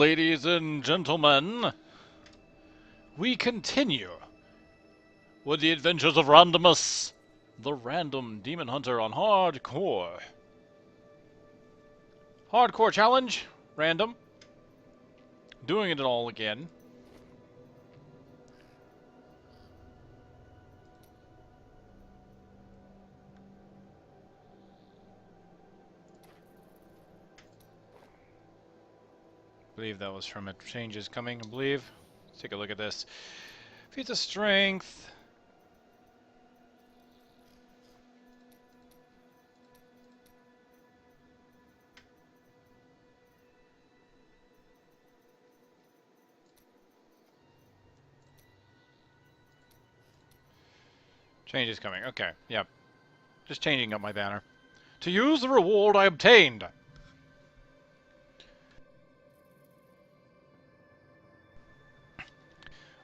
ladies and gentlemen, we continue with the adventures of Randomus, the random demon hunter on hardcore. Hardcore challenge, random. Doing it all again. I believe that was from a changes coming, I believe. Let's take a look at this. Feats of strength. Changes coming, okay, yep. Just changing up my banner. To use the reward I obtained.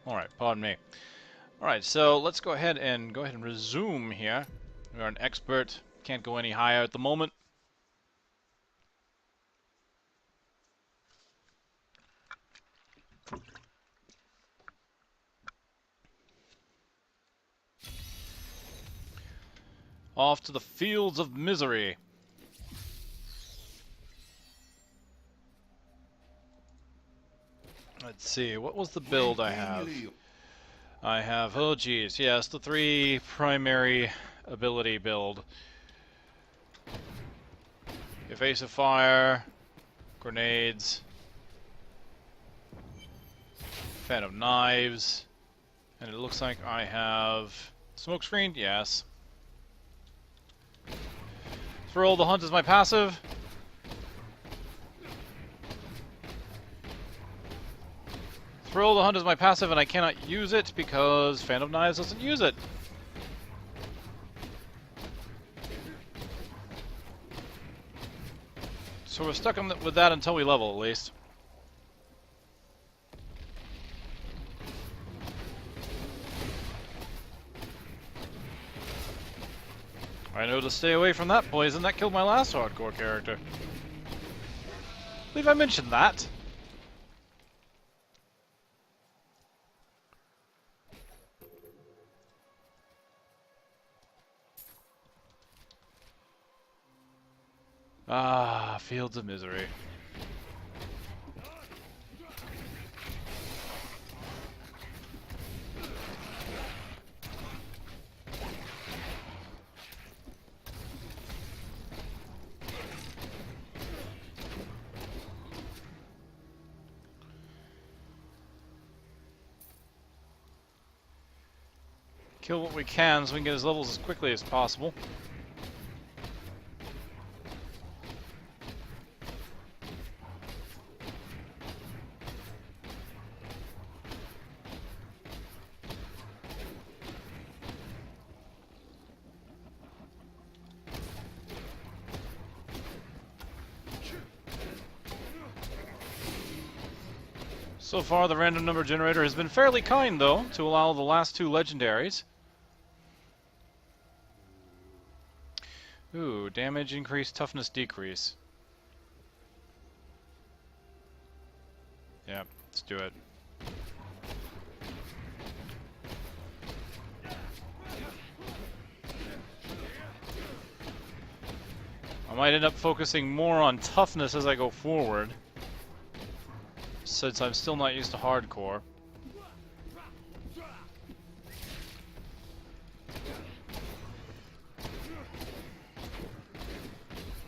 Alright, pardon me. Alright, so let's go ahead and resume here. We are an expert. Can't go any higher at the moment. Off to the fields of misery. Let's see, what was the build I have? I have, oh geez, yes, the 3 primary ability build. Evasive fire, grenades, fan of knives, and it looks like I have smoke screen, yes. Thrill the hunt is my passive. Thrill the hunt is my passive, and I cannot use it because Fan of Knives doesn't use it. So we're stuck with that until we level, at least. I know to stay away from that poison. That killed my last hardcore character. I believe I mentioned that. Ah, fields of misery. Kill what we can so we can get his levels as quickly as possible. So far, the random number generator has been fairly kind, though, to allow the last 2 legendaries. Ooh, damage increase, toughness decrease. Yeah, let's do it. I might end up focusing more on toughness as I go forward, since I'm still not used to hardcore.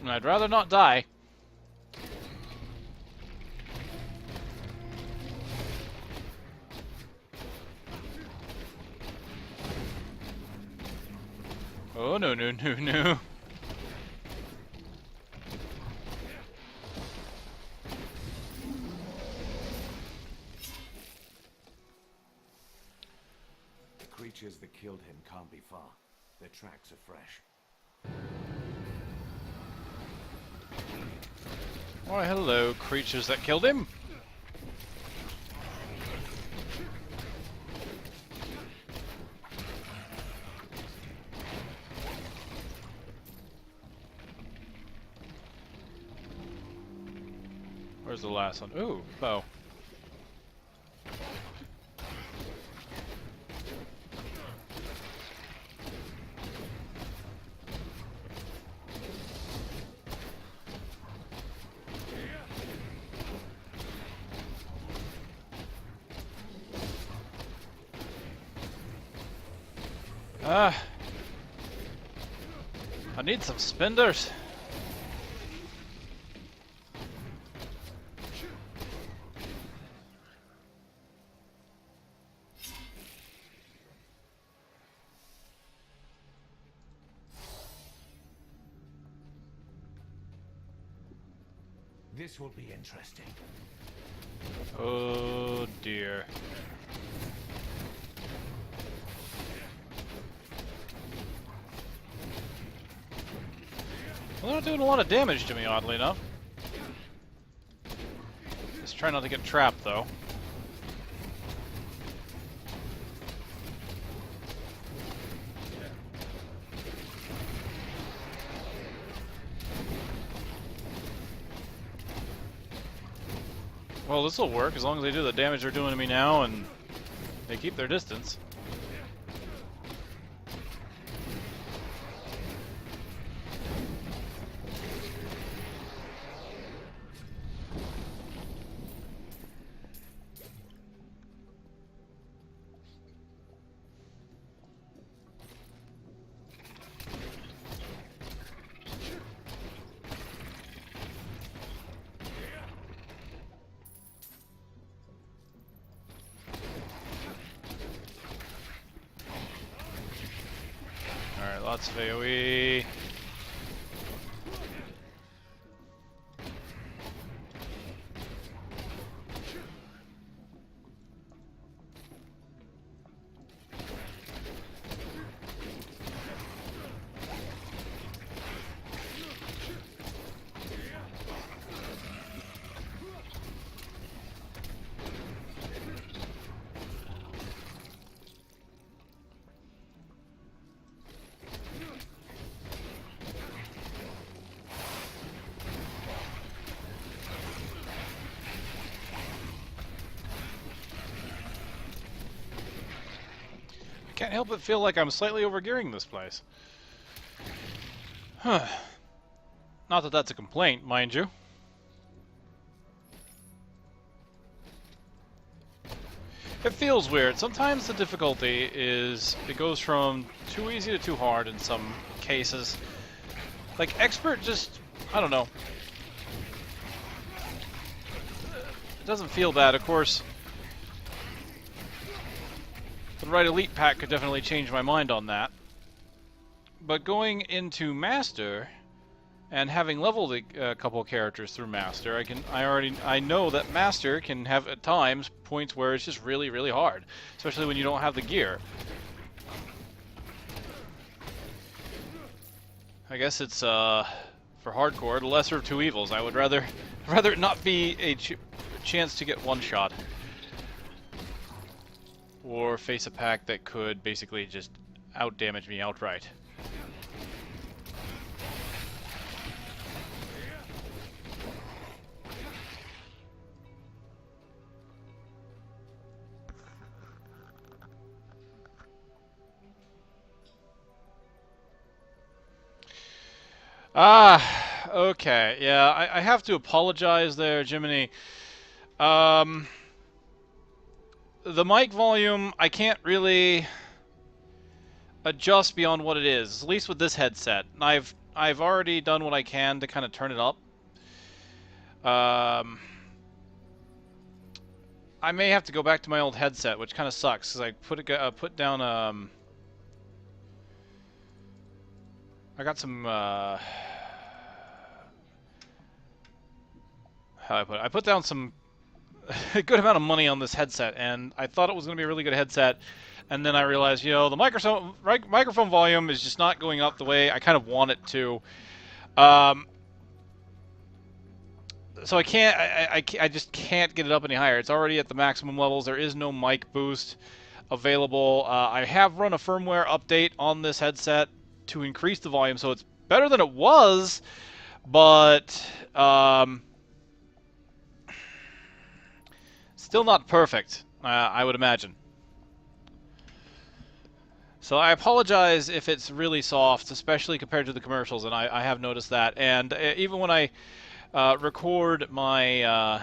And I'd rather not die. Oh, no, no, no, no. The creatures that killed him can't be far. Their tracks are fresh. Why, hello, creatures that killed him. Where's the last one? Ooh, bow. I need some spinders. This will be interesting. Oh dear. Well, they're not doing a lot of damage to me, oddly enough. Just try not to get trapped, though. Well, this will work as long as they do the damage they're doing to me now and they keep their distance. Alright, lots of AoE. Can't help but feel like I'm slightly overgearing this place. Huh. Not that that's a complaint, mind you. It feels weird. Sometimes the difficulty is, it goes from too easy to too hard in some cases. Like, expert just, I don't know. It doesn't feel bad, of course. The right elite pack could definitely change my mind on that. But going into master and having leveled a couple characters through master, I know that master can have at times points where it's just really, really hard, especially when you don't have the gear. I guess it's for hardcore the lesser of two evils. I would rather it not be a chance to get one shot. Or face a pack that could basically just out-damage me outright. Okay, yeah, I have to apologize there, Jiminy. The mic volume, I can't really adjust beyond what it is, at least with this headset. I've already done what I can to kind of turn it up. I may have to go back to my old headset, which kind of sucks, because I put down I got some how do I put it? I put down some a good amount of money on this headset, and I thought it was going to be a really good headset, and then I realized, you know, the microphone volume is just not going up the way I kind of want it to. So I can't, I just can't get it up any higher. It's already at the maximum levels. There is no mic boost available. I have run a firmware update on this headset to increase the volume, so it's better than it was, but Still not perfect, I would imagine. So I apologize if it's really soft, especially compared to the commercials, and I have noticed that. And even when I record my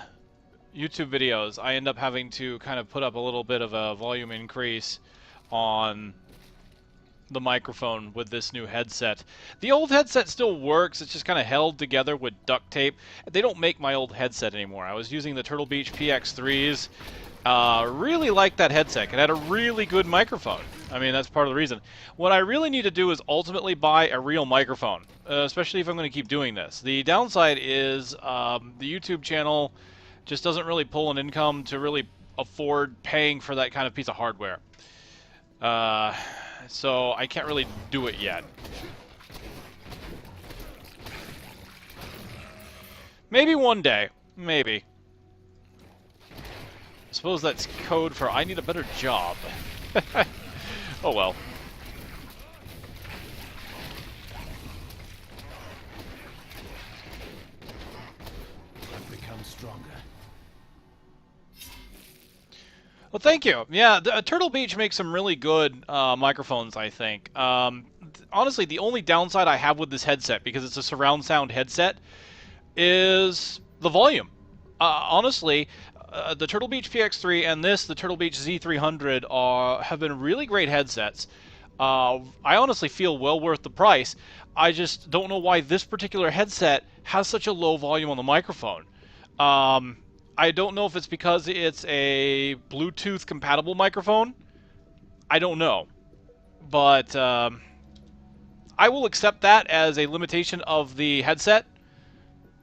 YouTube videos, I end up having to kind of put up a little bit of a volume increase on the microphone with this new headset. The old headset still works, it's just kind of held together with duct tape. They don't make my old headset anymore. I was using the Turtle Beach PX3s. Really liked that headset. It had a really good microphone. I mean, that's part of the reason. What I really need to do is ultimately buy a real microphone, especially if I'm going to keep doing this. The downside is the YouTube channel just doesn't really pull an income to really afford paying for that kind of piece of hardware. So I can't really do it yet. Maybe one day. Maybe. I suppose that's code for I need a better job. Oh well. I've become stronger. Well, thank you. Yeah, Turtle Beach makes some really good microphones, I think. Honestly, the only downside I have with this headset, because it's a surround sound headset, is the volume. Honestly, the Turtle Beach PX3 and the Turtle Beach Z300 have been really great headsets. I honestly feel well worth the price. I just don't know why this particular headset has such a low volume on the microphone. I don't know if it's because it's a Bluetooth compatible microphone. I don't know. But I will accept that as a limitation of the headset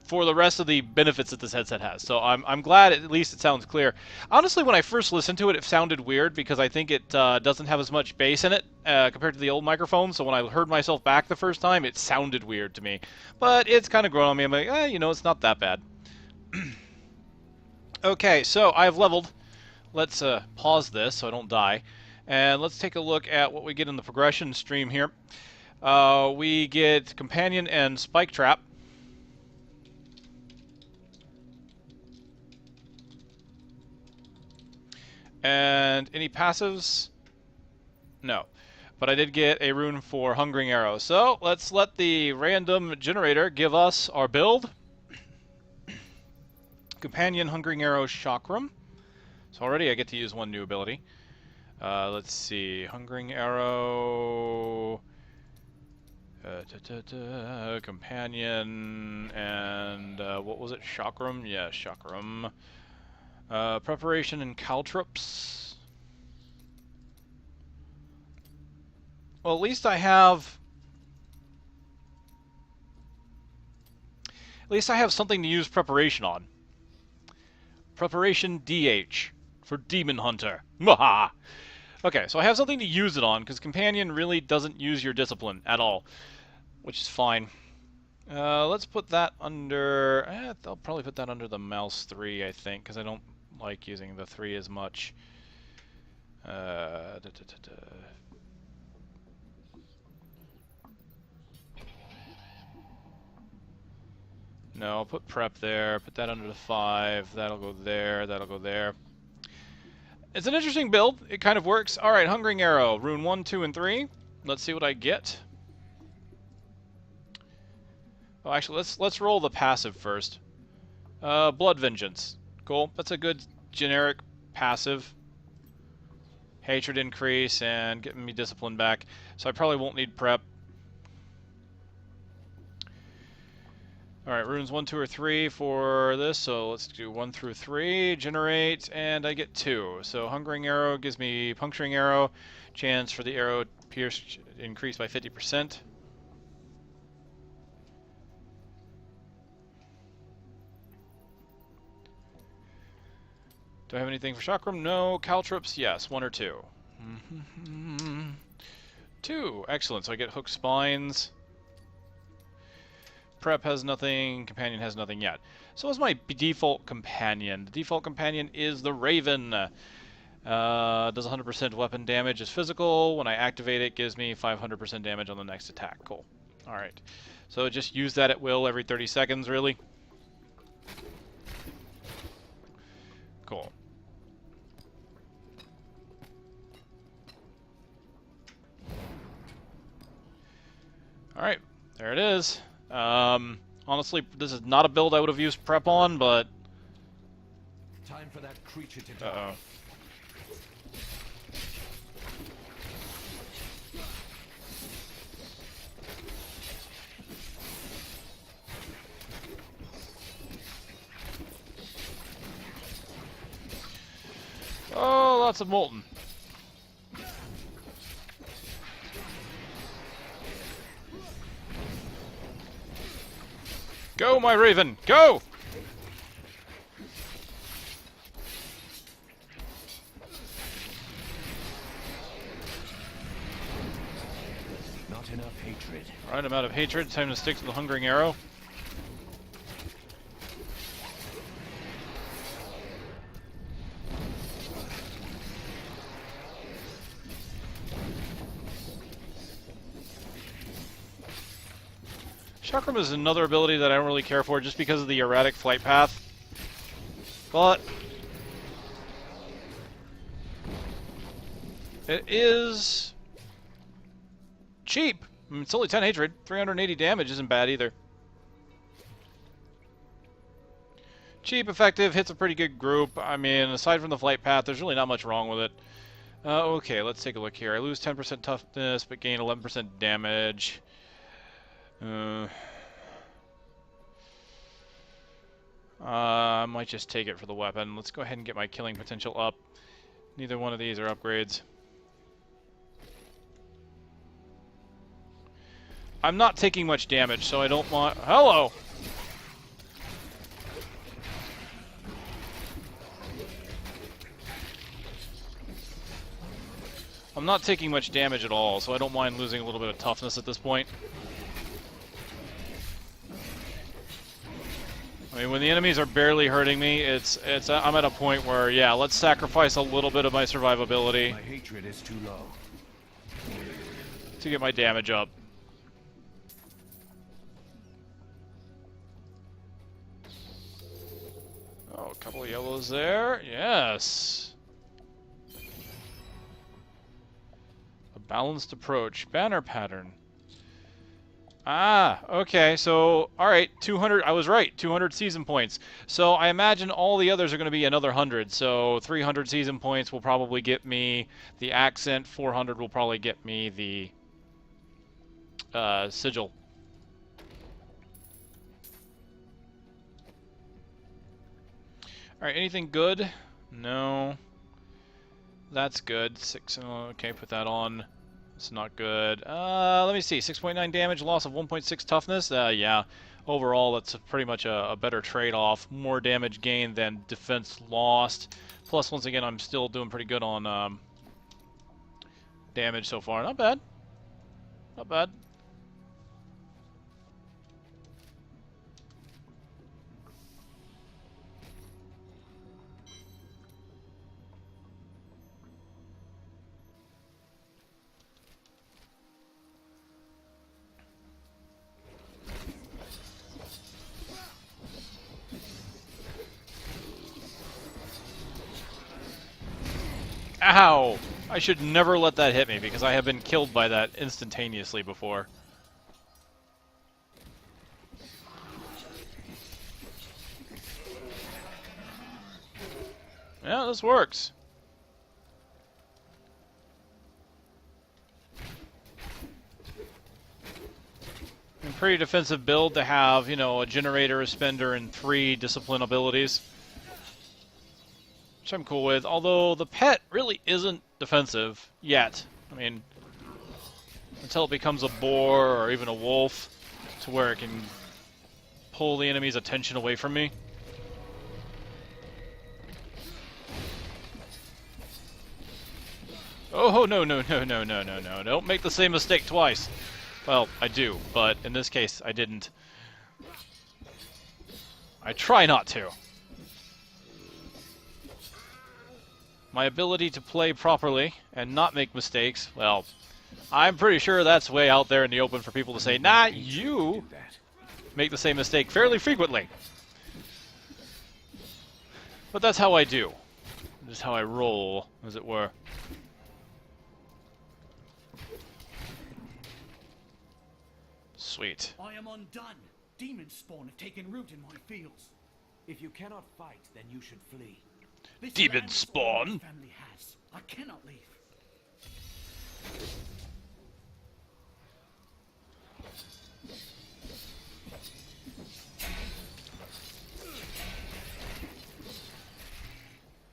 for the rest of the benefits that this headset has. So I'm glad at least it sounds clear. Honestly, when I first listened to it, it sounded weird because I think it doesn't have as much bass in it compared to the old microphone. So when I heard myself back the first time, it sounded weird to me. But it's kind of grown on me. I'm like, you know, it's not that bad. Okay, so I've leveled. Let's pause this so I don't die. And let's take a look at what we get in the progression stream here. We get Companion and Spike Trap. And any passives? No. But I did get a rune for Hungering Arrow. So let's let the random generator give us our build. Companion, Hungering Arrow, Chakram. So already I get to use one new ability. Let's see. Hungering Arrow... Companion, and what was it? Chakram? Yeah, Chakram. Preparation and caltrops. Well, at least I have... At least I have something to use preparation on. Preparation DH for Demon Hunter. Mwaha! Okay, so I have something to use it on, because Companion really doesn't use your discipline at all, which is fine. Let's put that under... I'll probably put that under the mouse 3, I think, because I don't like using the 3 as much. No, I'll put prep there, put that under the 5, that'll go there, that'll go there. It's an interesting build, it kind of works. Alright, Hungering Arrow, rune 1, 2, and 3. Let's see what I get. Oh, actually, let's roll the passive first. Blood Vengeance. Cool, that's a good generic passive. Hatred increase and getting me discipline back. So I probably won't need prep. Alright, runes 1, 2, or 3 for this, so let's do 1 through 3, generate, and I get 2. So Hungering Arrow gives me Puncturing Arrow, chance for the arrow pierce increased by 50%. Do I have anything for Chakram? No. Caltrops? Yes. 1 or 2. 2. Excellent. So I get Hook Spines. Prep has nothing. Companion has nothing yet. So what's my default companion? The default companion is the Raven. Does 100% weapon damage as physical. When I activate it, gives me 500% damage on the next attack. Cool. Alright. So just use that at will every 30 seconds, really. Cool. Alright, there it is. Honestly, this is not a build I would have used prep on, but... Time for that creature to die. Uh-oh. Oh, lots of molten. Go, my raven, go! Not enough hatred. Right, I'm out of hatred. Time to stick to the hungering arrow. Chakram is another ability that I don't really care for just because of the erratic flight path. But it is cheap. I mean, it's only 10 hatred. 380 damage isn't bad either. Cheap, effective, hits a pretty good group. I mean, aside from the flight path, there's really not much wrong with it. Okay, let's take a look here. I lose 10% toughness, but gain 11% damage. I might just take it for the weapon. Let's go ahead and get my killing potential up. Neither one of these are upgrades. I'm not taking much damage, so I don't want... Hello! I'm not taking much damage at all, so I don't mind losing a little bit of toughness at this point. I mean, when the enemies are barely hurting me, I'm at a point where, yeah, let's sacrifice a little bit of my survivability My hatred is too low. to get my damage up. Oh, a couple of yellows there. Yes. A balanced approach. Banner pattern. Ah, okay, so, alright, 200, I was right, 200 season points. So I imagine all the others are going to be another 100, so 300 season points will probably get me the accent, 400 will probably get me the sigil. Alright, anything good? No. That's good. 6, okay, put that on. It's not good. Let me see. 6.9 damage, loss of 1.6 toughness. Yeah. Overall, that's pretty much a better trade-off. More damage gained than defense lost. Plus, once again, I'm still doing pretty good on damage so far. Not bad. Not bad. Ow! I should never let that hit me because I have been killed by that instantaneously before. Yeah, this works. And pretty defensive build to have, you know, a generator, a spender, and 3 discipline abilities. Which I'm cool with, although the pet really isn't defensive yet. I mean, until it becomes a boar or even a wolf, to where it can pull the enemy's attention away from me. Oh, no, no, no, no, no, no, no. Don't make the same mistake twice. Well, I do, but in this case, I didn't. I try not to. My ability to play properly and not make mistakes, well, I'm pretty sure that's way out there in the open for people to say, nah, you make the same mistake fairly frequently. But that's how I do. Just how I roll, as it were. Sweet. I am undone. Demon spawn have taken root in my fields. If you cannot fight, then you should flee. This Demon land is all my spawn? family has. I cannot leave.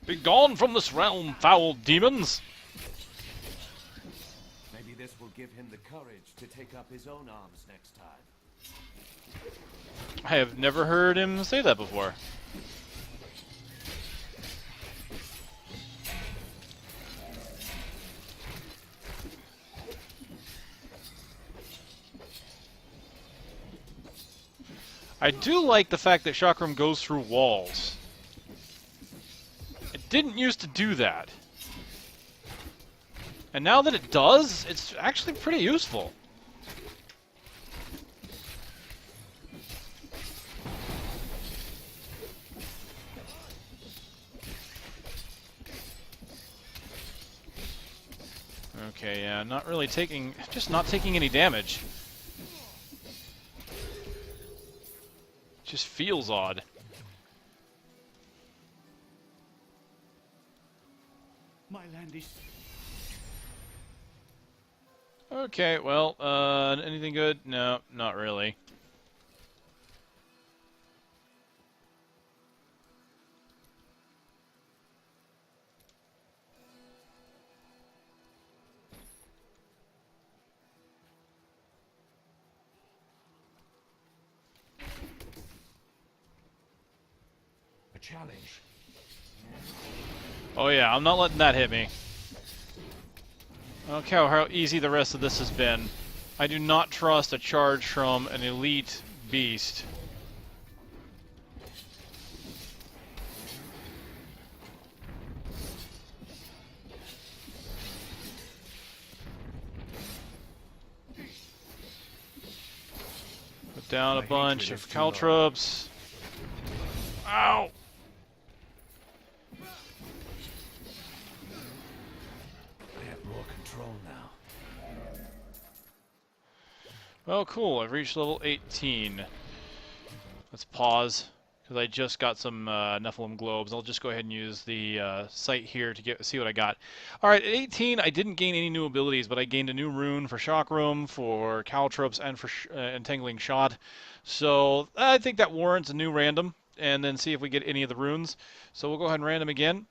Be gone from this realm, foul demons! Maybe this will give him the courage to take up his own arms next time. I have never heard him say that before. I do like the fact that Chakram goes through walls. It didn't used to do that. And now that it does, it's actually pretty useful. Okay, yeah, not really taking, just not taking any damage. Just feels odd. My land is... Okay, well, anything good? No, not really. A challenge. Oh yeah, I'm not letting that hit me. I don't care how easy the rest of this has been. I do not trust a charge from an elite beast. Put down a bunch of caltrops. Ow! I have more control now. Well, cool. I've reached level 18. Let's pause, because I just got some Nephilim globes. I'll just go ahead and use the site here to see what I got. Alright, at 18, I didn't gain any new abilities, but I gained a new rune for Chakram, for caltrops, and for Entangling Shot. So I think that warrants a new random, and then see if we get any of the runes. So we'll go ahead and random again.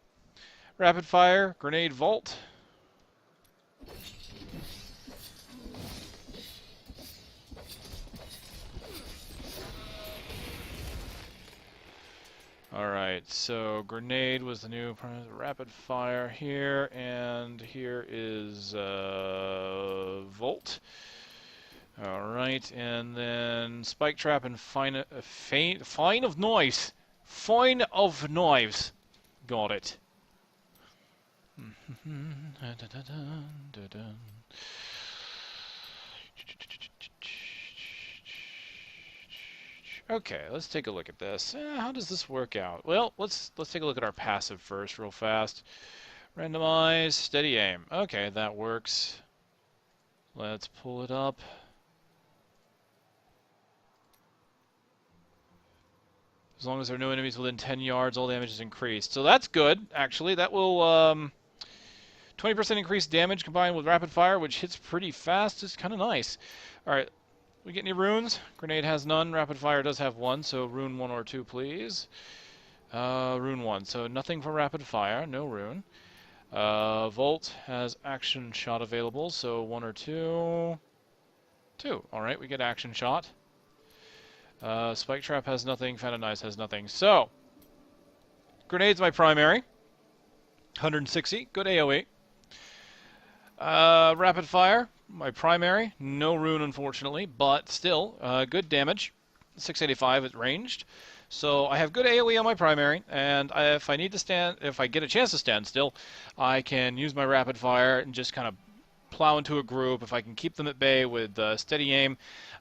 Rapid Fire, Grenade Vault. Alright, so Grenade was the new Rapid Fire here, and here is Volt. Alright, and then Spike Trap and Fine of Knives. Fine of Knives. Got it. Okay, let's take a look at this. How does this work out? Well, let's take a look at our passive first, real fast. Randomize, steady aim. Okay, that works. Let's pull it up. As long as there are no enemies within 10 yards, all damage is increased. So that's good, actually. That will 20% increased damage combined with rapid fire, which hits pretty fast. It's kind of nice. All right. We get any runes? Grenade has none. Rapid fire does have one, so rune 1 or 2, please. Rune 1, so nothing for rapid fire, no rune. Volt has action shot available, so 1 or 2. 2, alright, we get action shot. Spike Trap has nothing, Fan of Knives has nothing. So, Grenade's my primary. 160, good AoE. Rapid fire, my primary, no rune unfortunately, but still good damage. 685 at ranged, so I have good AOE on my primary, and if I get a chance to stand still, I can use my rapid fire and just kind of plow into a group. If I can keep them at bay with steady aim,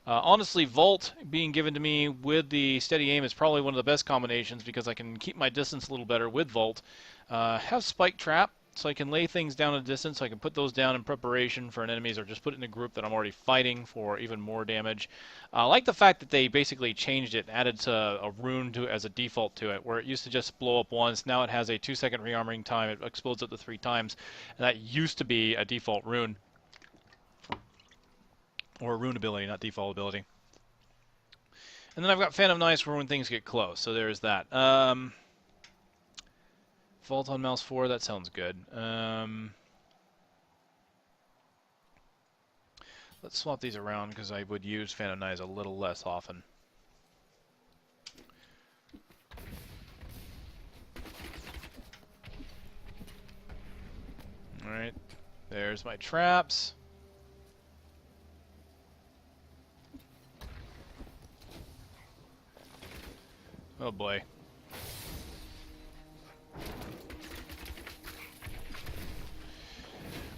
honestly, Volt being given to me with the steady aim is probably one of the best combinations because I can keep my distance a little better with Volt. Have Spike Trap so I can lay things down at a distance, so I can put those down in preparation for an enemies, or just put it in a group that I'm already fighting for even more damage. I like the fact that they basically changed it, added a rune to as a default to it, where it used to just blow up once. Now it has a 2-second rearming time. It explodes up to 3 times, and that used to be a default rune. Or a rune ability, not default ability. And then I've got Phantom Knives for when things get close, so there's that. Vault on mouse 4, that sounds good. Let's swap these around, because I would use Phantom Knives a little less often. Alright, there's my traps. Oh boy.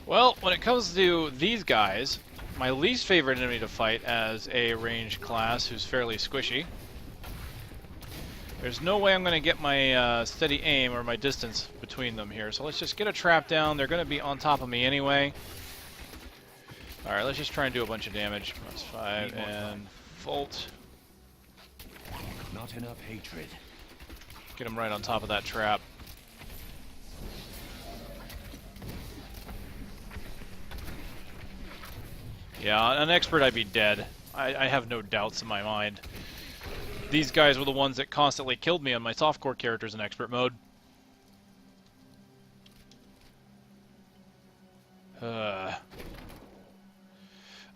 Well, when it comes to these guys, my least favorite enemy to fight as a ranged class who's fairly squishy. There's no way I'm going to get my steady aim or my distance between them here, so let's just get a trap down. They're going to be on top of me anyway. Alright, let's just try and do a bunch of damage. That's 5 and Volt. Not enough hatred. Get him right on top of that trap. Yeah, an expert I'd be dead. I have no doubts in my mind. These guys were the ones that constantly killed me on my softcore characters in expert mode. Oh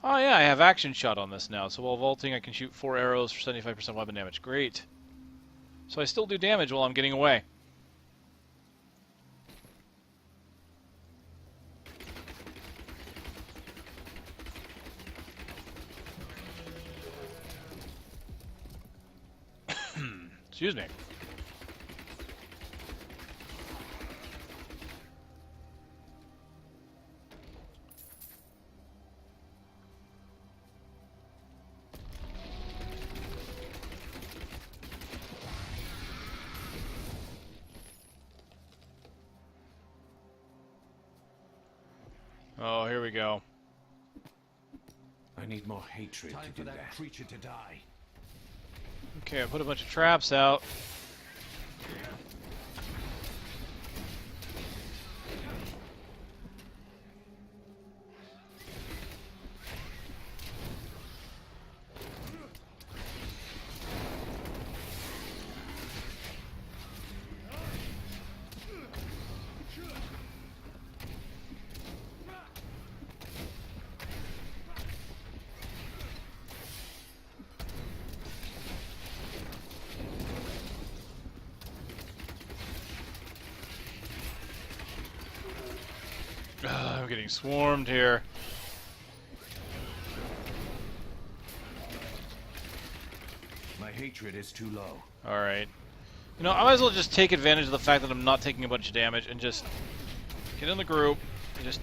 yeah, I have action shot on this now, so while vaulting I can shoot 4 arrows for 75% weapon damage. Great. So I still do damage while I'm getting away. Excuse me. Oh, here we go. I need more hatred Time to for do that that. creature to die. Okay, I put a bunch of traps out. I'm getting swarmed here. My hatred is too low. Alright. You know, I might as well just take advantage of the fact that I'm not taking a bunch of damage and just get in the group and just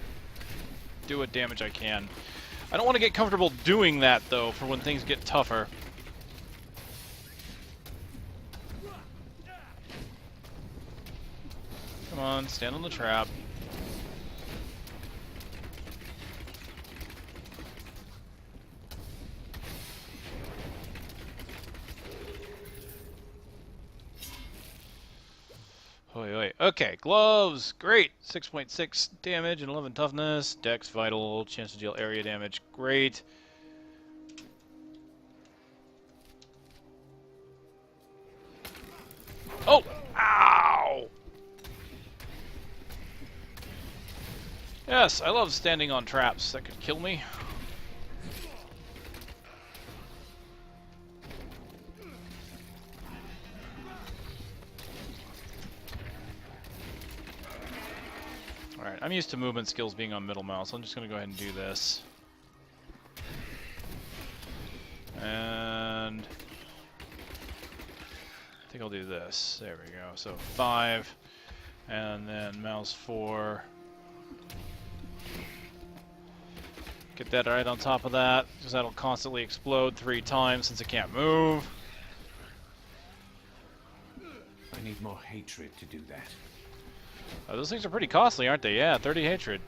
do what damage I can. I don't want to get comfortable doing that, though, for when things get tougher. Come on, stand on the trap. Okay, gloves, great. 6.6 damage and 11 toughness. Dex vital, chance to deal area damage, great. Oh, ow! Yes, I love standing on traps that could kill me. Alright, I'm used to movement skills being on middle mouse, so I'm just going to go ahead and do this. And I think I'll do this. There we go. So 5, and then mouse 4. Get that right on top of that, because that'll constantly explode 3 times since it can't move. I need more hatred to do that. Oh, those things are pretty costly, aren't they? Yeah, 30 hatred.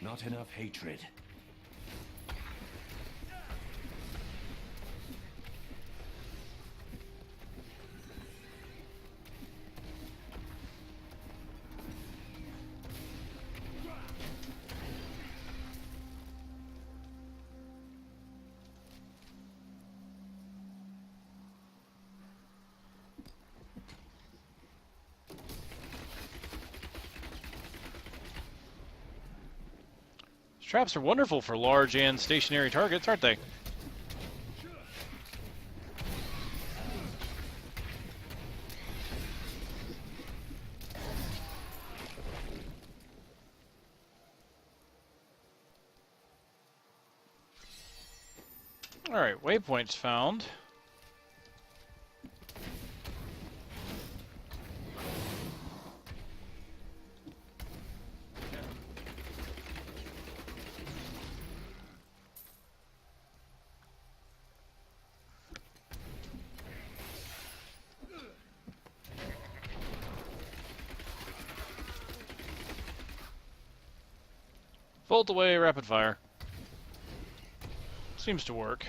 Not enough hatred. Traps are wonderful for large and stationary targets, aren't they? Alright, waypoints found. Bolt away, rapid fire. Seems to work.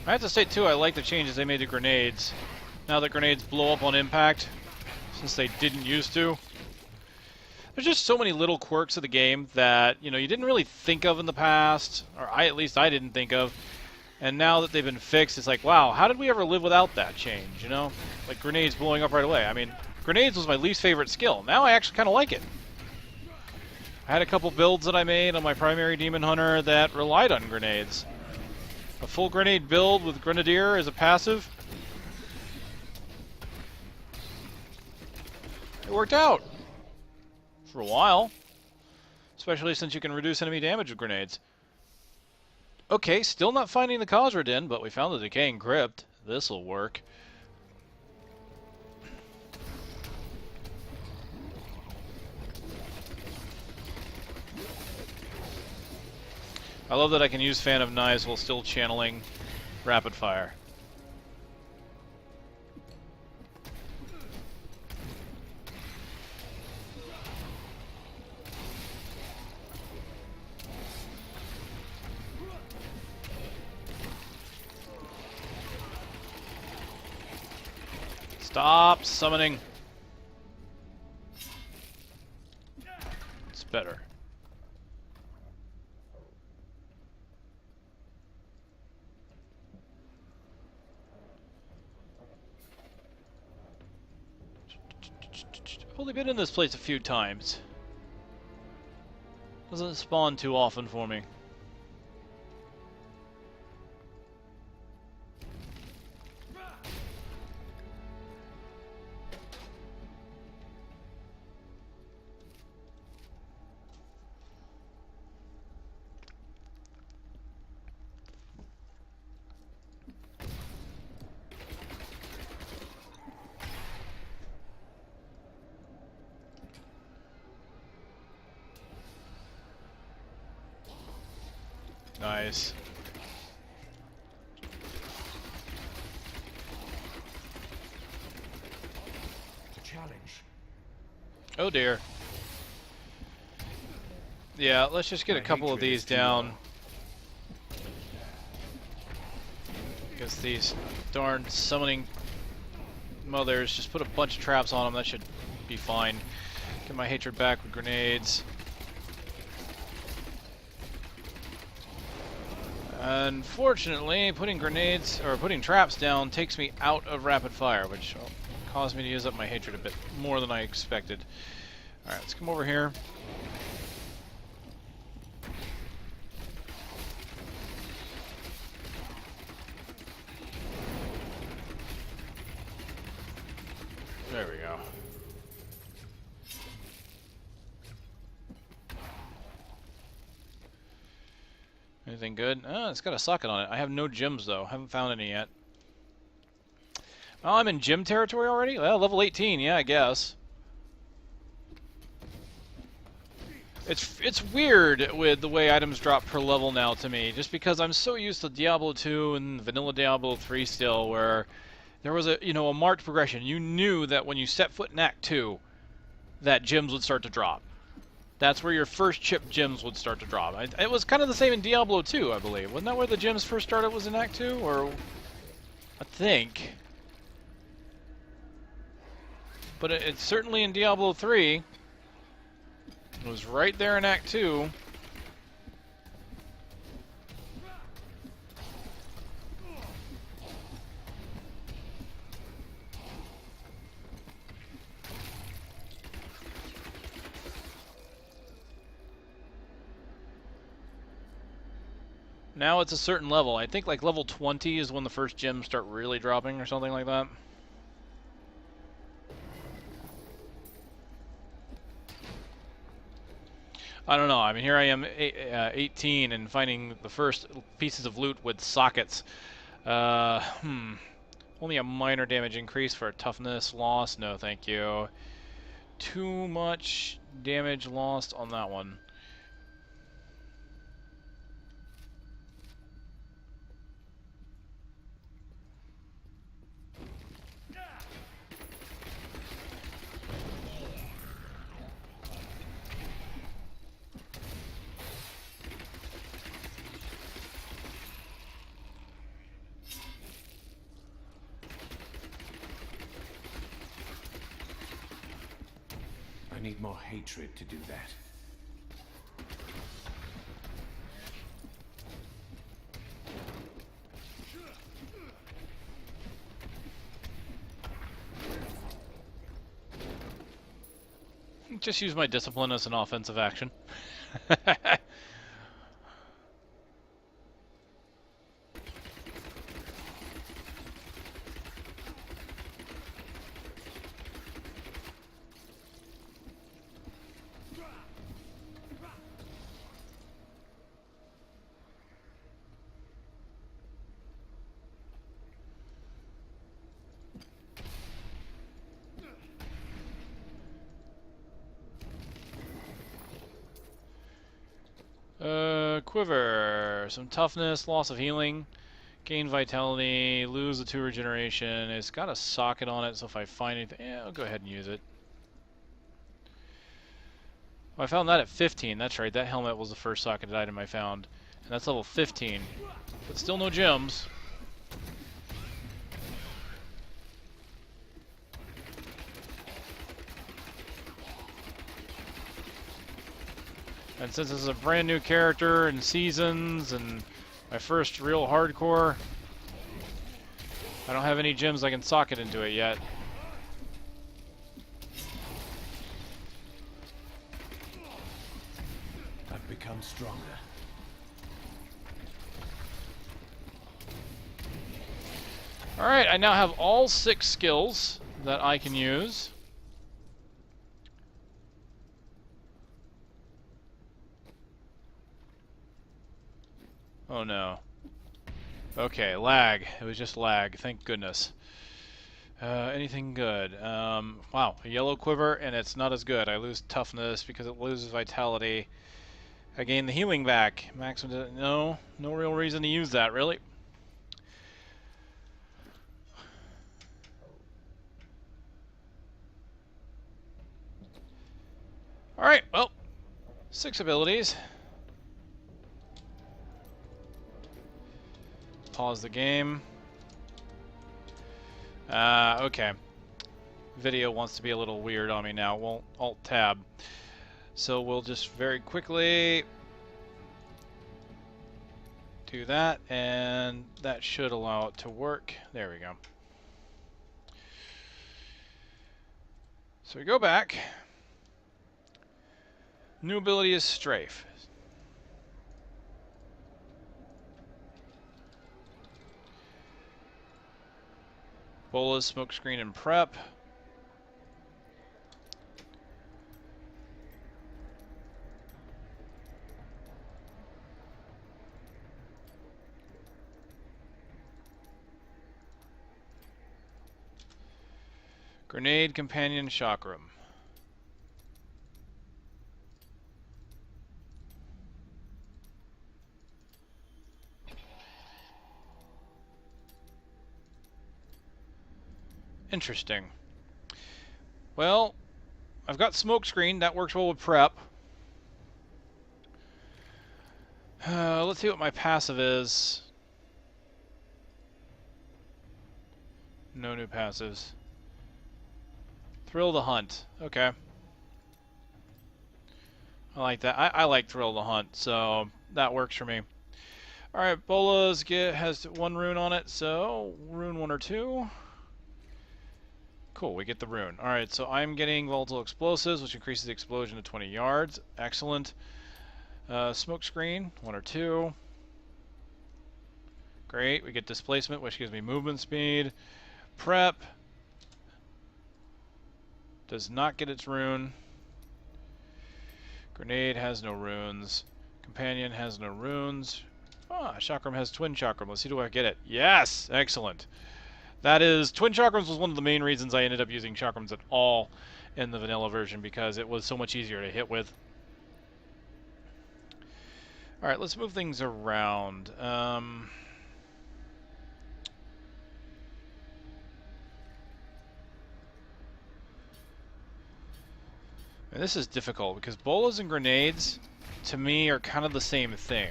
I have to say, too, I like the changes they made to grenades. Now that grenades blow up on impact, since they didn't used to. There's just so many little quirks of the game that, you know, you didn't really think of in the past, or at least I didn't think of. And now that they've been fixed, it's like, wow, how did we ever live without that change, you know? Like grenades blowing up right away. I mean, grenades was my least favorite skill. Now I actually kind of like it. I had a couple builds that I made on my primary Demon Hunter that relied on grenades. A full grenade build with Grenadier as a passive. It worked out. For a while. Especially since you can reduce enemy damage with grenades. Okay, still not finding the Khazra Den, but we found the Decaying Crypt. This'll work. I love that I can use Fan of Knives while still channeling Rapid Fire. Stop summoning. It's better. I've only been in this place a few times. Doesn't spawn too often for me. Nice. Challenge. Oh dear. Yeah, let's just get a couple of these down. Because these darn summoning mothers. Just put a bunch of traps on them. That should be fine. Get my hatred back with grenades. Unfortunately, putting grenades or putting traps down takes me out of rapid fire, which will cause me to use up my hatred a bit more than I expected. Alright, let's come over here. There we go. Anything good? Oh, it's got a socket on it. I have no gems, though. Haven't found any yet. Oh, I'm in gem territory already? Well, level 18, yeah, I guess. It's weird with the way items drop per level now to me, just because I'm so used to Diablo 2 and vanilla Diablo 3 still, where there was a, a marked progression. You knew that when you set foot in Act 2, that gems would start to drop. That's where your first chip gems would start to drop. It was kind of the same in Diablo 2, I believe. Wasn't that where the gems first started, was in Act 2? Or I think. But it's certainly in Diablo 3. It was right there in Act 2. Now it's a certain level. I think like level 20 is when the first gems start really dropping or something like that. I don't know. I mean, here I am, 18, and finding the first pieces of loot with sockets. Only a minor damage increase for a toughness loss. No, thank you. Too much damage lost on that one. I need more hatred to do that. Just use my discipline as an offensive action. Quiver. Some toughness, loss of healing, gain vitality, lose the 2 regeneration. It's got a socket on it, so if I find anything, yeah, I'll go ahead and use it. Oh, I found that at 15. That's right, that helmet was the first socketed item I found. And that's level 15. But still no gems. And since this is a brand new character and seasons and my first real hardcore, I don't have any gems I can socket into it yet. I've become stronger. Alright, I now have all 6 skills that I can use. Oh no. Okay, lag. It was just lag. Thank goodness. Anything good? Wow, a yellow quiver, and it's not as good. I lose toughness because it loses vitality. I gain the healing back. Maximum. No real reason to use that, really. Alright, well, 6 abilities. Pause the game. Okay. video wants to be a little weird on me now. Won't Alt-Tab. So we'll just very quickly do that, and that should allow it to work. There we go. So we go back. New ability is Strafe. Bolas, Smokescreen, and Prep. Grenade, Companion, Chakram. Interesting. Well, I've got Smokescreen. That works well with Prep. Let's see what my passive is. No new passives. Thrill the Hunt. Okay. I like that. I like Thrill the Hunt, so that works for me. Alright, Bolas has 1 rune on it, so rune 1 or 2. Cool, we get the rune. Alright, so I'm getting Volatile Explosives, which increases the explosion to 20 yards. Excellent. Smokescreen, 1 or 2. Great, we get Displacement, which gives me movement speed. Prep does not get its rune. Grenade has no runes. Companion has no runes. Ah, Chakram has Twin Chakram. Let's see, do I get it? Yes! Excellent. That is, Twin Chakrams was one of the main reasons I ended up using Chakrams at all in the vanilla version, because it was so much easier to hit with. Alright, let's move things around. And this is difficult, because bolas and grenades, to me, are kind of the same thing.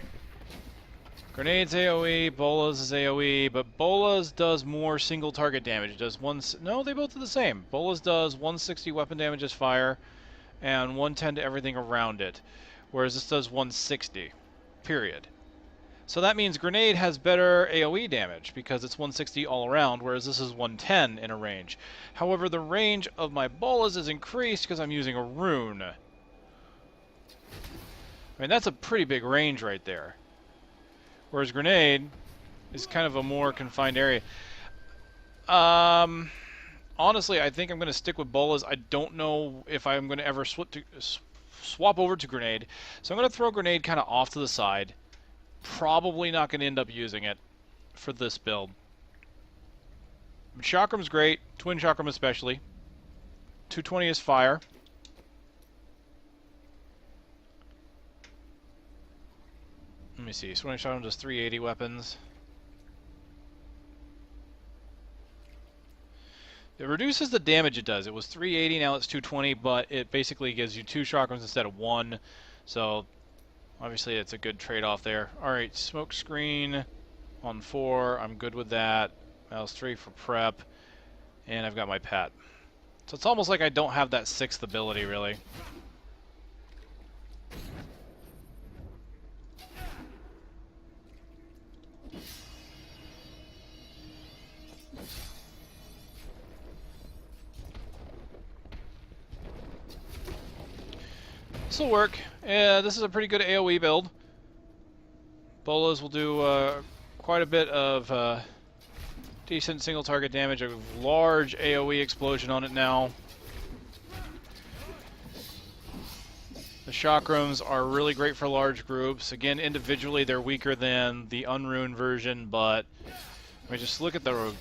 Grenades AoE, bolas is AoE, but bolas does more single target damage. It does no, they both do the same. Bolas does 160 weapon damage as fire, and 110 to everything around it, whereas this does 160, period. So that means grenade has better AoE damage, because it's 160 all around, whereas this is 110 in a range. However, the range of my bolas is increased because I'm using a rune. I mean, that's a pretty big range right there. Whereas grenade is kind of a more confined area. Honestly, I think I'm going to stick with bolas. I don't know if I'm going to ever swap over to grenade. So I'm going to throw grenade kind of off to the side. Probably not going to end up using it for this build. Chakram's great. Twin Chakram especially. 220 is fire. Let me see. Swing Chakram does 380 weapons. It reduces the damage it does. It was 380, now it's 220, but it basically gives you 2 chakrams instead of 1. So, obviously, it's a good trade-off there. Alright, smoke screen on 4. I'm good with that. Mouse 3 for prep. And I've got my pet. So it's almost like I don't have that 6th ability, really. This will work. This is a pretty good AoE build. Bolas will do quite a bit of decent single target damage. A large AoE explosion on it now. The chakrams are really great for large groups. Again, individually they're weaker than the unruned version, but I mean, just look at the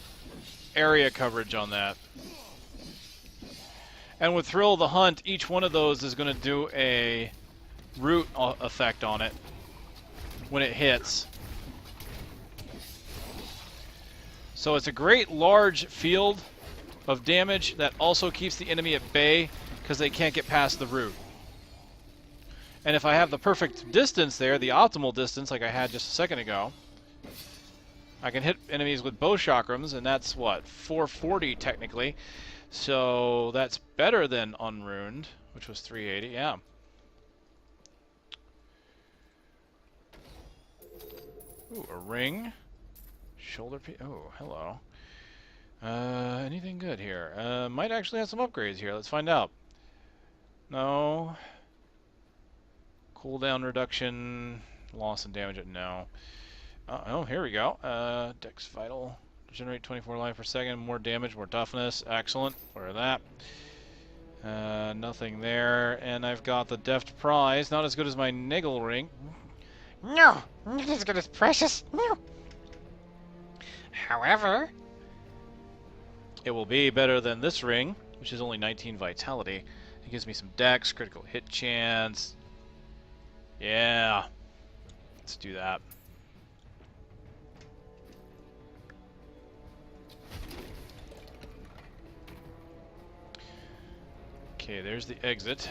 area coverage on that. And with Thrill the Hunt, each one of those is going to do a root effect on it when it hits. So it's a great large field of damage that also keeps the enemy at bay because they can't get past the root. And if I have the perfect distance there, the optimal distance like I had just a second ago, I can hit enemies with bow chakrams, and that's what, 440 technically. So that's better than Unruined, which was 380. Yeah. Ooh, a ring. Shoulder piece. Oh, hello. Anything good here? Might actually have some upgrades here. Let's find out. No. Cooldown reduction. Loss and damage. No. Oh, here we go. Dex Vital. Generate 24 life per second. More damage, more toughness. Excellent. Where that? Nothing there. And I've got the Deft Prize. Not as good as my Niggle Ring. No, not as good as Precious. No. However, it will be better than this ring, which is only 19 vitality. It gives me some dex, critical hit chance. Yeah. Let's do that. Okay, there's the exit.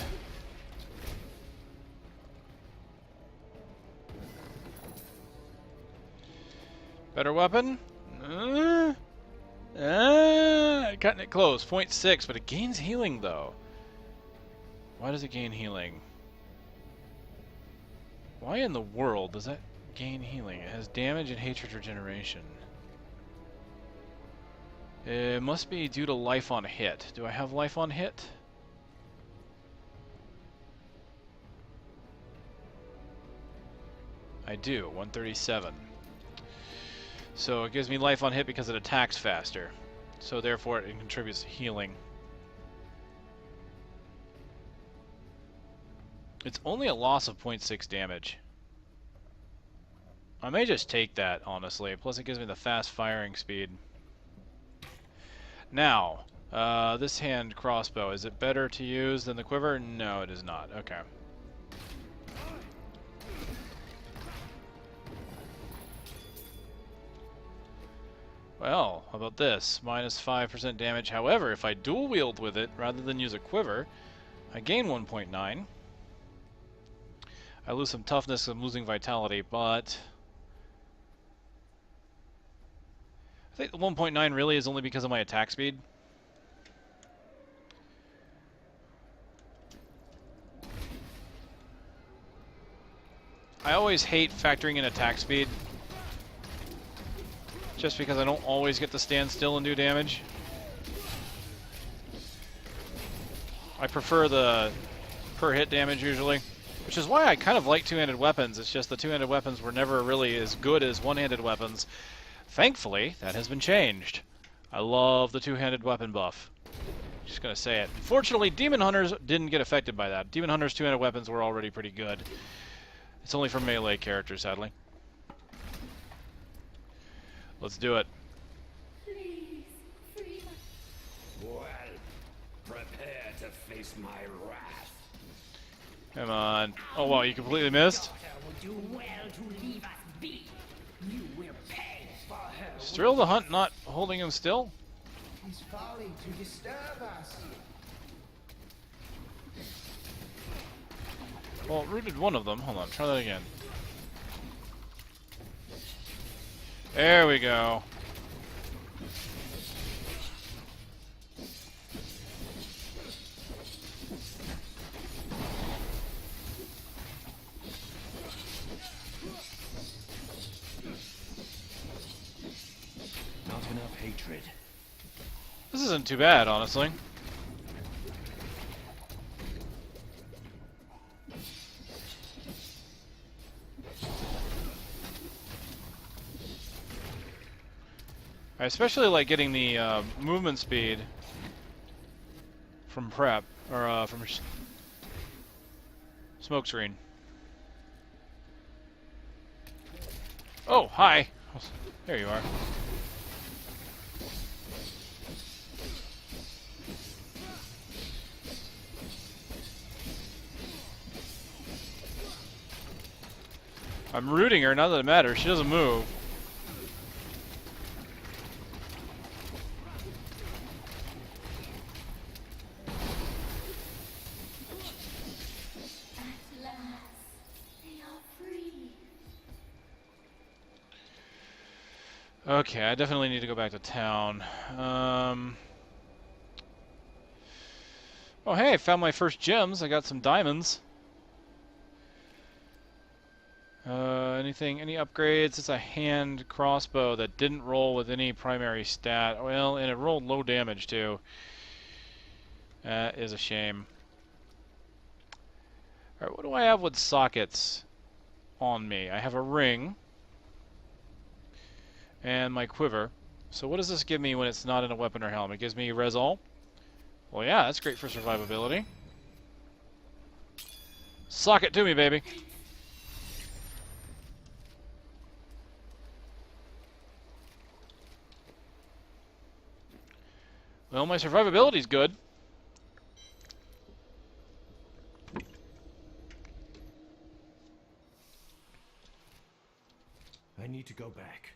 Better weapon? Cutting it close. 0.6, but it gains healing, though. Why does it gain healing? Why in the world does that gain healing? It has damage and hatred regeneration. It must be due to life on hit. Do I have life on hit? I do. 137. So it gives me life on hit because it attacks faster. So therefore it contributes to healing. It's only a loss of 0.6 damage. I may just take that, honestly. Plus it gives me the fast firing speed. Now, this hand crossbow, is it better to use than the quiver? No, it is not. Okay. Well, how about this? Minus 5% damage. However, if I dual wield with it rather than use a quiver, I gain 1.9. I lose some toughness, I'm losing vitality, but I think the 1.9 really is only because of my attack speed. I always hate factoring in attack speed, just because I don't always get to stand still and do damage. I prefer the per hit damage usually, which is why I kind of like two-handed weapons. It's just the two-handed weapons were never really as good as one-handed weapons. Thankfully, that has been changed. I love the two-handed weapon buff. Just gonna say it. Unfortunately, Demon Hunters didn't get affected by that. Demon Hunters' two-handed weapons were already pretty good. It's only for melee characters, sadly. Let's do it. Please, free my... Well, prepare to face my wrath. Come on. Oh, wow, you completely missed? Would do well to leave us be. You will pay for her. Thrill the Hunt not holding him still? He's falling to disturb us. Well, it rooted one of them. Hold on, try that again. There we go. Not enough hatred. This isn't too bad, honestly. I especially like getting the movement speed from prep, or from smoke screen. Oh, hi! There you are. I'm rooting her, not that it matters. She doesn't move. At last, they are free. Okay, I definitely need to go back to town. Oh hey, I found my first gems. I got some diamonds. Any upgrades? It's a hand crossbow that didn't roll with any primary stat. Well, and it rolled low damage too. That is a shame. Alright, what do I have with sockets on me? I have a ring and my quiver. So what does this give me when it's not in a weapon or helm? It gives me res all? Well, yeah, that's great for survivability. Sock it to me, baby. Well, my survivability's good. I need to go back.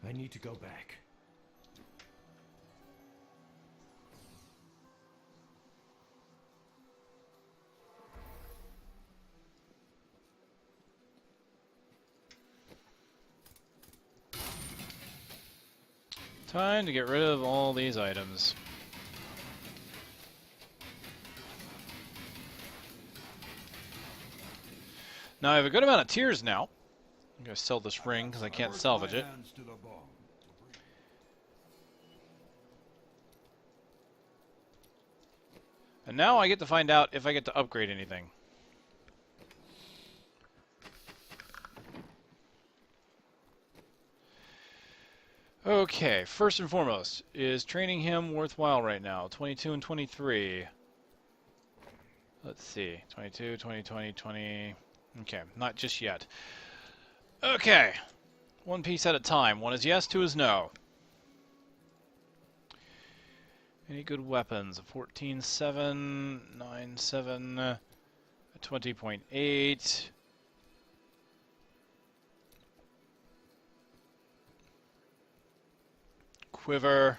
I need to go back. Time to get rid of all these items. Now I have a good amount of tears now. I'm going to sell this ring because I can't salvage it. And now I get to find out if I get to upgrade anything. Okay, first and foremost, is training him worthwhile right now? 22 and 23. Let's see. 22, 20, 20, 20. Okay, not just yet. Okay. One piece at a time. One is yes, two is no. Any good weapons? A 14.7, 9.7, a 20.8. Quiver.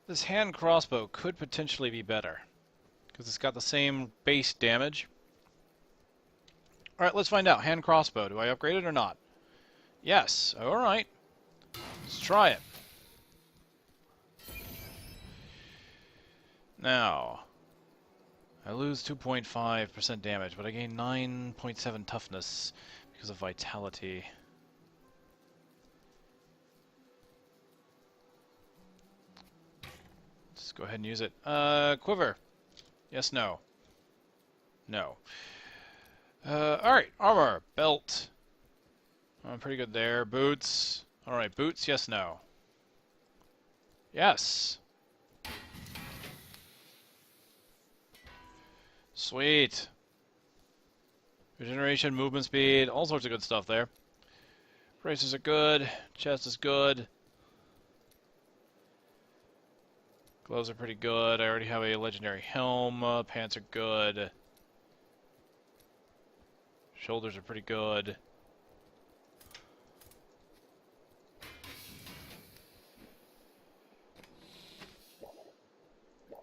This hand crossbow could potentially be better because it's got the same base damage. Alright, let's find out. Hand crossbow. Do I upgrade it or not? Yes. Alright. Let's try it. Now, I lose 2.5% damage, but I gain 9.7 toughness because of vitality. Let's go ahead and use it. Quiver. Yes, no. No. Alright, armor, belt. I'm pretty good there. Boots. Alright, boots, yes, no. Yes. Sweet. Regeneration, movement speed, all sorts of good stuff there. Braces are good. Chest is good. Gloves are pretty good. I already have a legendary helm. Pants are good. Shoulders are pretty good.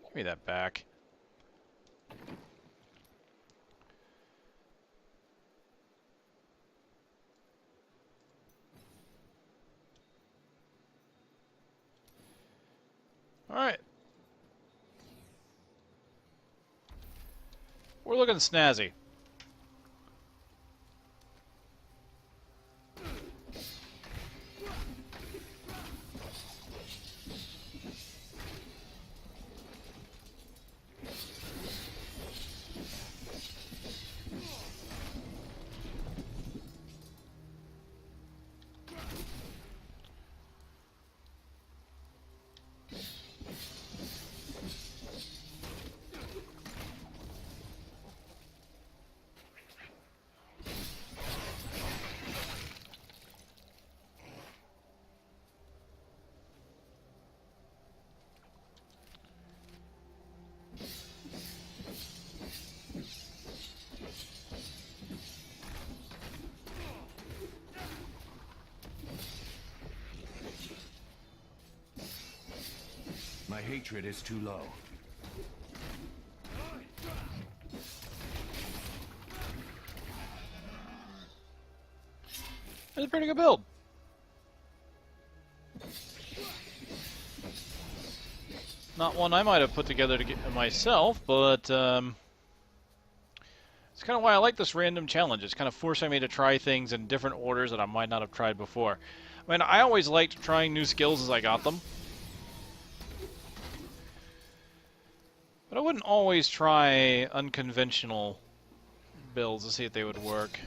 Give me that back. Alright. We're looking snazzy. hatred is too low. That's a pretty good build. Not one I might have put together to get myself, but it's kind of why I like this random challenge. It's kind of forcing me to try things in different orders that I might not have tried before. I mean, I always liked trying new skills as I got them. But I wouldn't always try unconventional builds to see if they would work.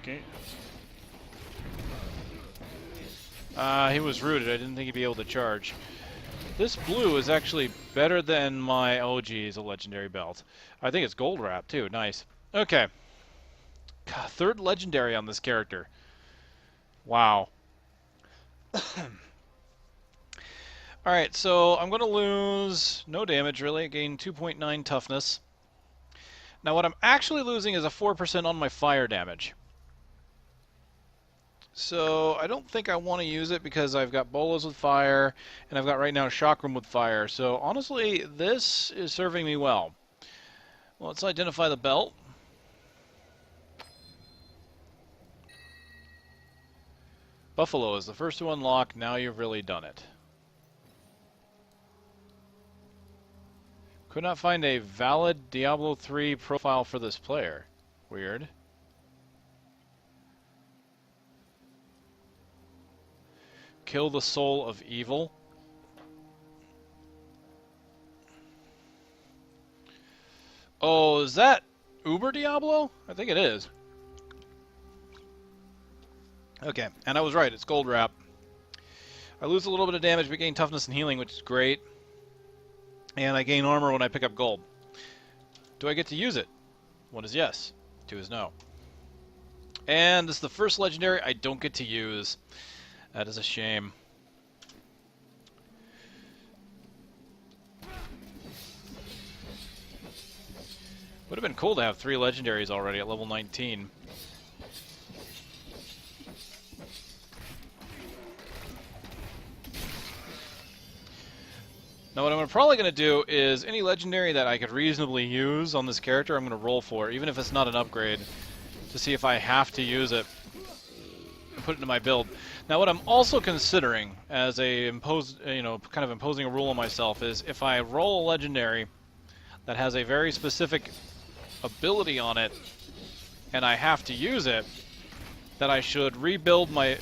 Okay. He was rooted. I didn't think he'd be able to charge. This blue is actually better than my... Oh, geez, a legendary belt. I think it's gold wrap, too. Nice. Okay. God, third legendary on this character. Wow. Alright, so I'm going to lose no damage, really. I gain 2.9 toughness. Now, what I'm actually losing is a 4% on my fire damage. So I don't think I want to use it because I've got bolas with fire, and I've got right now chakram with fire. So honestly, this is serving me well. Well, let's identify the belt. Buffalo is the first to unlock. Now you've really done it. Could not find a valid Diablo 3 profile for this player. Weird. Kill the soul of evil. Oh, is that Uber Diablo? I think it is. Okay, and I was right. It's gold wrap. I lose a little bit of damage, but gain toughness and healing, which is great. And I gain armor when I pick up gold. Do I get to use it? 1 is yes. 2 is no. And this is the first legendary I don't get to use. That is a shame. Would have been cool to have 3 legendaries already at level 19. Now what I'm probably going to do is any legendary that I could reasonably use on this character, I'm going to roll for, even if it's not an upgrade, to see if I have to use it and put it into my build. Now what I'm also considering as a kind of imposing a rule on myself is if I roll a legendary that has a very specific ability on it and I have to use it, that I should rebuild my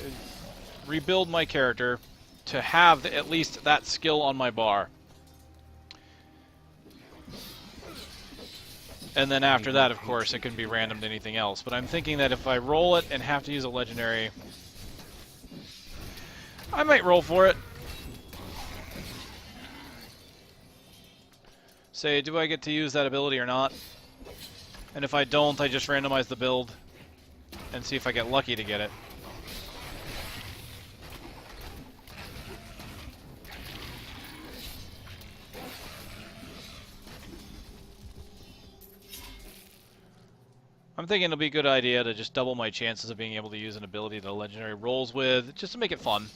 character to have at least that skill on my bar. And then after that, of course, it can be random to anything else. But I'm thinking that if I roll it and have to use a legendary, I might roll for it. Say, do I get to use that ability or not? And if I don't, I just randomize the build and see if I get lucky to get it. I'm thinking it'll be a good idea to just double my chances of being able to use an ability that a legendary rolls with, just to make it fun.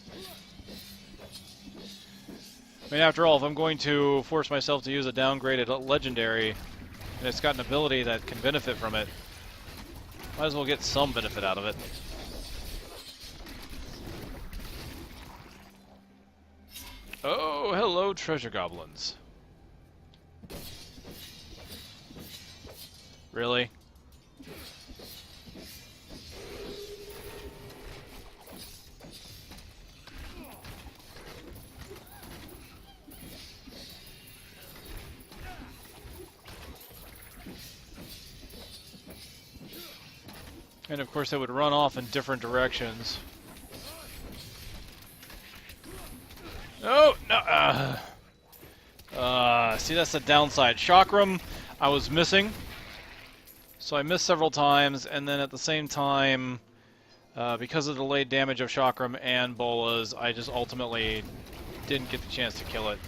I mean, after all, if I'm going to force myself to use a downgraded legendary, and it's got an ability that can benefit from it, might as well get some benefit out of it. Oh, hello, treasure goblins. Really? And of course, they would run off in different directions. Oh, no! See, that's the downside. Chakram, I was missing. So I missed several times, and then at the same time, because of the delayed damage of Chakram and Bolas, I just ultimately didn't get the chance to kill it.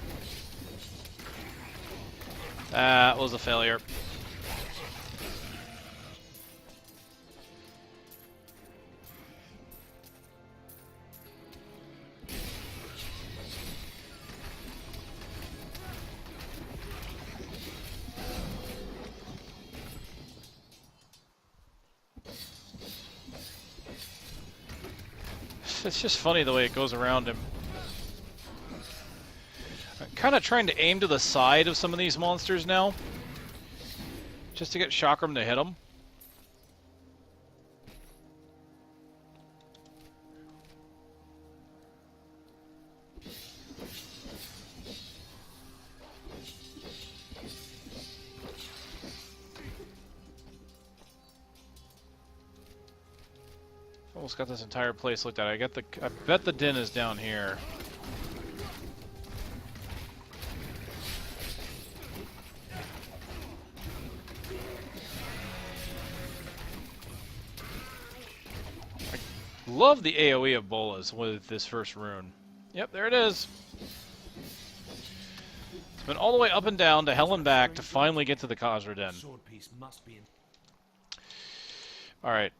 That was a failure. It's just funny the way it goes around him. I'm kind of trying to aim to the side of some of these monsters now, just to get Chakram to hit them. Almost got this entire place looked at. I bet the den is down here. I love the AoE of Bolas with this first rune. Yep, there it is. It's been all the way up and down to hell and back to finally get to the Khazra Den. Sword piece must be in. All right.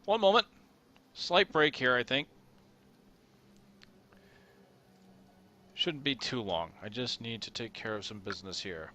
One moment. Slight break here, I think. Shouldn't be too long. I just need to take care of some business here.